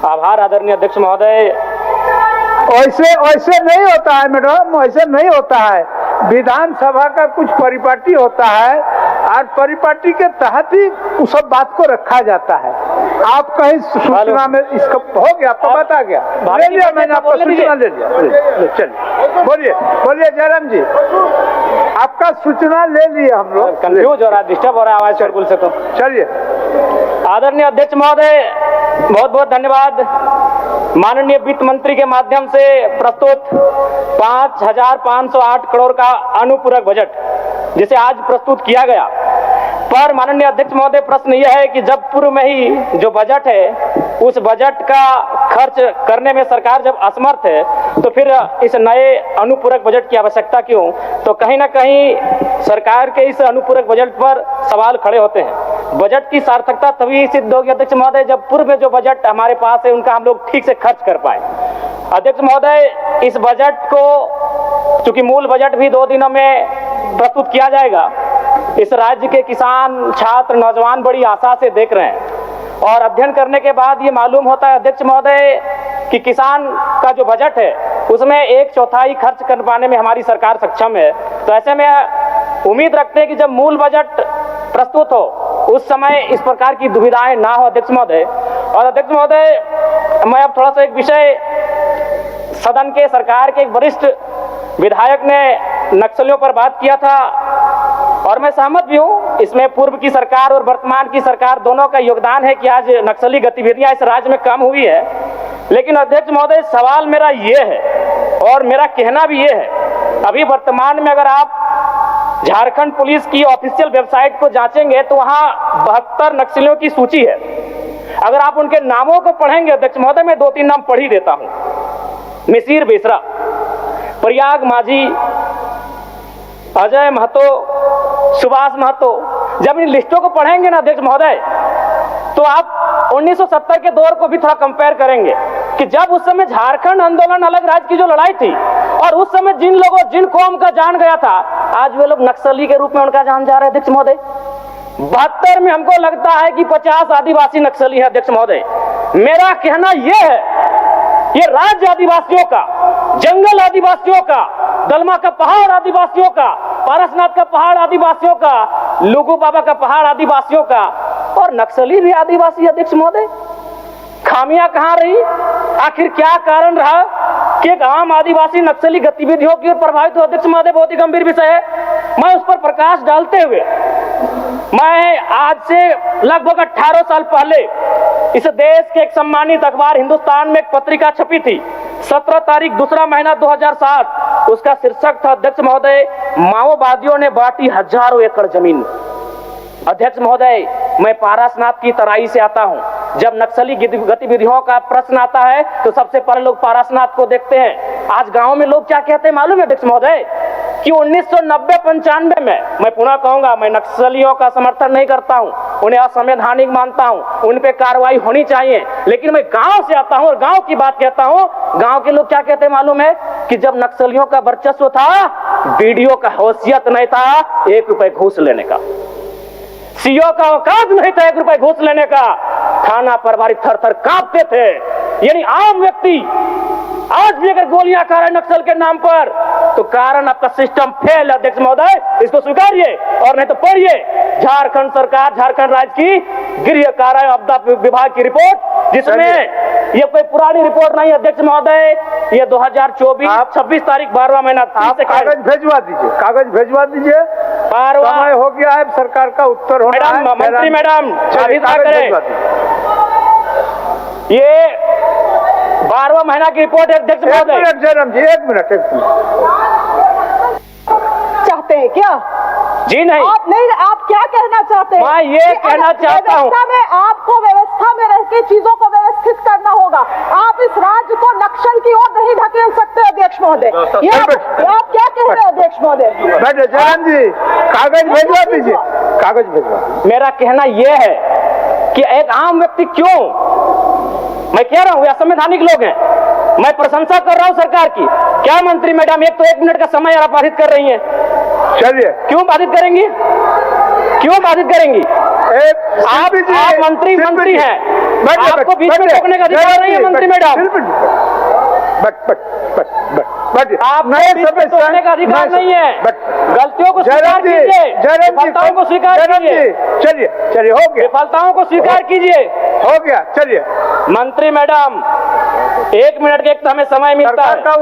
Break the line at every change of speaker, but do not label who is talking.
आभार आदरणीय अध्यक्ष महोदय।
ऐसे नहीं होता है मैडम, ऐसे नहीं होता है। विधानसभा का कुछ परिपाटी होता है और परिपाटी के तहत ही उस सब बात को रखा जाता है। आप कहीं सूचना में इसका हो गया, आपको बता गया, ले लिया मैंने, आपको सूचना ले लिया। चलिए बोलिए जयराम जी, आपका सूचना ले लिया हम लोग।
कंफ्यूज हो रहा है, डिस्टर्ब हो रहा है आवाज बिल्कुल से। तो
चलिए
आदरणीय अध्यक्ष महोदय, बहुत बहुत धन्यवाद। माननीय वित्त मंत्री के माध्यम से प्रस्तुत 5,508 करोड़ का अनुपूरक बजट जिसे आज प्रस्तुत किया गया, पर माननीय अध्यक्ष महोदय प्रश्न यह है कि जब पूर्व में ही जो बजट है उस बजट का खर्च करने में सरकार जब असमर्थ है तो फिर इस नए अनुपूरक बजट की आवश्यकता क्यों? तो कहीं ना कहीं सरकार के इस अनुपूरक बजट पर सवाल खड़े होते हैं। बजट की सार्थकता तभी सिद्ध होगी अध्यक्ष महोदय जब पूर्व में जो बजट हमारे पास है उनका हम लोग ठीक से खर्च कर पाए। अध्यक्ष महोदय, इस बजट को चूंकि मूल बजट भी 2 दिनों में प्रस्तुत किया जाएगा, इस राज्य के किसान, छात्र, नौजवान बड़ी आशा से देख रहे हैं और अध्ययन करने के बाद ये मालूम होता है अध्यक्ष महोदय कि किसान का जो बजट है उसमें 1/4 खर्च कर पाने में हमारी सरकार सक्षम है। तो ऐसे में उम्मीद रखते हैं कि जब मूल बजट प्रस्तुत हो उस समय इस प्रकार की दुविधाएं ना हो अध्यक्ष महोदय। और अध्यक्ष महोदय, मैं अब थोड़ा सा एक विषय, सदन के सरकार के एक वरिष्ठ विधायक ने नक्सलियों पर बात किया था और मैं सहमत भी हूं, इसमें पूर्व की सरकार और वर्तमान की सरकार दोनों का योगदान है कि आज नक्सली गतिविधियां इस राज्य में कम हुई है। लेकिन अध्यक्ष महोदय, सवाल मेरा ये है और मेरा कहना भी ये है, अभी वर्तमान में अगर आप झारखंड पुलिस की ऑफिशियल वेबसाइट को जांचेंगे तो वहां 72 नक्सलियों की सूची है। अगर आप उनके नामों को पढ़ेंगे अध्यक्ष महोदय, मैं 2-3 नाम पढ़ ही देता हूं। मिसिर बेसरा, प्रयाग माझी, अजय महतो, सुभाष महतो। जब इन लिस्टों को पढ़ेंगे ना अध्यक्ष महोदय तो आप 1970 के दौर को भी थोड़ा कंपेयर करेंगे कि जब उस समय झारखंड आंदोलन, अलग राज्य की जो लड़ाई थी और उस समय जिन लोगों, जिन कौम का जान गया था, आज वे लोग नक्सली के रूप में उनका जान जा रहे हैं अध्यक्ष महोदय। 72 में हमको लगता है कि 50 आदिवासी नक्सली है अध्यक्ष महोदय। मेरा कहना यह है, ये राज्य आदिवासियों का, जंगल आदिवासियों का, दलमा का पहाड़ आदिवासियों का, पारसनाथ का पहाड़ आदिवासियों का, लुगू बाबा का पहाड़ आदिवासियों का, और नक्सली भी आदिवासी अध्यक्ष महोदय। खामियां कहां रही? आखिर क्या कारण रहा कि एक आम आदिवासी नक्सली गतिविधियों की ओर प्रभावित हो अध्यक्ष महोदय? बहुत ही गंभीर विषय है। मैं उस पर प्रकाश डालते हुए, मैं आज से लगभग 18 साल पहले इस देश के एक सम्मानित अखबार हिंदुस्तान में एक पत्रिका छपी थी, 17 तारीख 2रा महीना 2007। उसका शीर्षक था अध्यक्ष महोदय, माओवादियों ने बांटी हजारों एकड़ जमीन। अध्यक्ष महोदय, मैं पारसनाथ की तराई से आता हूं। जब नक्सली गतिविधियों का प्रश्न आता है तो सबसे पहले लोग पारसनाथ को देखते हैं। आज गांव में लोग क्या कहते हैं मालूम है अध्यक्ष महोदय कि 1990-95 में, मैं पुनः कहूंगा, मैं नक्सलियों का समर्थन नहीं करता हूं, उन्हें असंवैधानिक मानता हूं, उन पे कार्रवाई होनी चाहिए, लेकिन मैं गांव से आता हूं और गांव की बात कहता हूं। गांव के लोग क्या कहते हैं मालूम है कि जब नक्सलियों का वर्चस्व था, बीडीओ का हैसियत नहीं था 1 रुपए घूस लेने का, सीओ का औकात नहीं था 1 रुपए घूस लेने का, थाना प्रभारी थर-थर कांपते थे। यानी आम व्यक्ति आज भी अगर गोलियां खा रहे नक्सल के नाम पर तो कारण आपका सिस्टम फेल है अध्यक्ष महोदय, इसको स्वीकारिए और नहीं तो पढ़िए झारखंड सरकार, झारखंड राज्य की गृह कार्य आपदा विभाग की रिपोर्ट, जिसमें ये कोई पुरानी रिपोर्ट नहीं अध्यक्ष महोदय, ये 2024 26 तारीख 12वां महीना।
कागज भेजवा दीजिए, कागज भेजवा दीजिए, समय हो गया है, सरकार का उत्तर होना है।
मंत्री मैडम ये 12वां महीना की रिपोर्ट है अध्यक्ष महोदय।
जयराम जी एक मिनट
चाहते हैं क्या?
जी नहीं,
आप नहीं, आप क्या कहना चाहते हैं?
मैं ये कहना चाहता हूँ,
आपको व्यवस्था में रह के चीजों को व्यवस्थित करना होगा। आप इस राज्य को नक्सल की ओर नहीं ढकेल सकते अध्यक्ष महोदय। ये आप क्या कह रहे हैं अध्यक्ष महोदय?
जयराम जी कागज भेजवा दीजिए, कागज भेजवा।
मेरा कहना यह है कि एक आम व्यक्ति क्यों, मैं कह रहा हूँ असंवैधानिक लोग हैं, मैं प्रशंसा कर रहा हूँ सरकार की। क्या मंत्री मैडम, एक तो 1 मिनट का समय आप बाधित कर रही हैं,
चलिए
क्यों बाधित करेंगी? क्यों बाधित करेंगी? आप मंत्री हैं, आपको बीच में रोकने का अधिकार नहीं है मंत्री मैडम। आप बीच में रोकने का अधिकार नहीं है। गलतियों को स्वीकार कीजिए, विफलताओं को स्वीकार कीजिए।
चलिए हो गया,
विफलताओं को स्वीकार कीजिए।
हो गया, चलिए।
मंत्री मैडम 1 मिनट के एक तो हमें समय मिलता है।